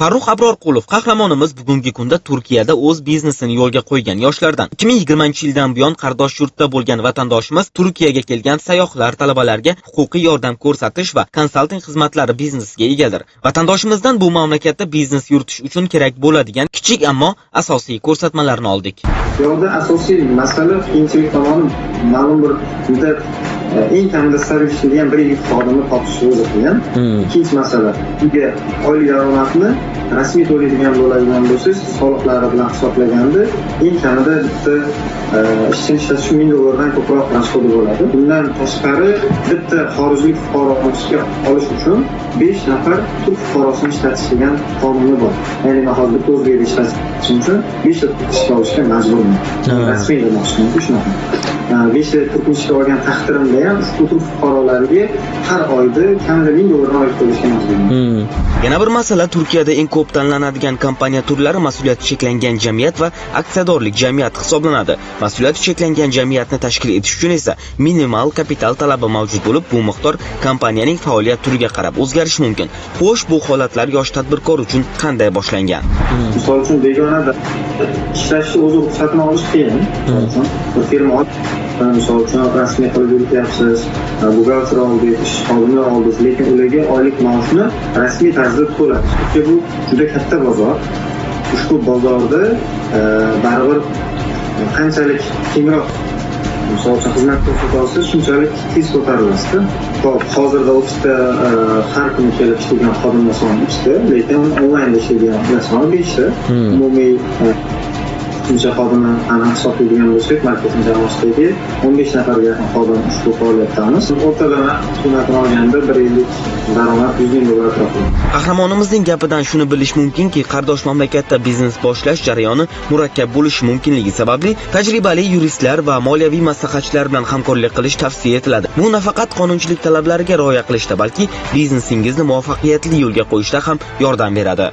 Farruh Abrorqulov qahramonimiz bugungi kunda Turkiyada o'z biznesini yo'lga qo'ygan yoshlardan. 2020-yildan buyon qardosh yurtda bo'lgan vatandoshimiz Turkiyaga kelgan sayyohlar, talabalarga huquqiy yordam ko'rsatish va konsalting xizmatlari biznesiga egadir. Vatandoshimizdan bu mamlakatda biznes yuritish uchun kerak bo'ladigan kichik ammo asosiy ko'rsatmalarni oldik. Yo'lda asosiy masala qiyinchilik tomoni ma'lum bir muddat eng kamida star ishlaydigan bir yigit xodimni topish o'zi qiyin. Ikkinchi masala, unga oylik daromadni rasmiy to'laydigan bo'ladigan bo'lsangiz, soliqlari bilan hisoblaganda eng kamida bitta ishchi ishlatish $1000 ko'proq rasxodi bo'ladi. Bundan tashqari bitta xorijlik fuqaroni olish uchun 5 nafar turk fuqarosini ishlatish degan qonuni bor. Ya'ni men hozir O'zbekistonda ishlatish uchun 5 ta ishga olishga majburman. Rasmiy demoqchim shunaqa. 5 ta turk ishga olgan taqdirimda ham ushbu turk fuqarolariga har oyda kamida $1000 oylik to'lashga majburman. Yana bir masala, Turkiyada eng ko'p tanlanadigan kompaniya turlari mas'uliyati cheklangan jamiyat va aksiyadorlik jamiyati hisoblanadi. Mas'uliyati cheklangan jamiyatni tashkil etish uchun esa minimal kapital talabi mavjud bo'lib, bu miqdor kompaniyaning faoliyat turiga qarab o'zgarishi mumkin. Xo'sh, bu holatlar yosh tadbirkor uchun qanday boshlangan? Misol uchun begonada ishlashni o'zi ruxsatini olish qiyin. Bir firma misol uchun rasmiy qilib yurityapsiz, buxgalter oldik, ish xodimlar oldik, lekin ularga oylik maoshni rasmiy tarzda to'ladi. Chunki bu juda katta bozor. Ushbu bozorda baribir qanchalik kengroq misol uchun xizmat ko'rsata olsangiz, shunchalik tez ko'tarilasiz. Hozirda ofisda har kuni kelib ishlaydigan xodimlar soni 2 ta, lekin onlaynda ishlaydigan soni 5 ta. Umumiy shuncha xodimlar hisoblaydigan bo'lsak, marketing jamoasidagi 15 nafarga yaqin xodim ushbu faoliyatdamiz. O'rtalama qiymatini olganda 1 yillik daromad $100,000 atrofida. Qahramonimizning gapidan shuni bilish mumkinki, qardosh mamlakatda biznes boshlash jarayoni murakkab bo'lishi mumkinligi sababli tajribali yuristlar va moliyaviy maslahatchilar bilan hamkorlik qilish tavsiya etiladi. Bu nafaqat qonunchilik talablariga rioya qilishda, balki biznesingizni muvaffaqiyatli yo'lga qo'yishda ham yordam beradi.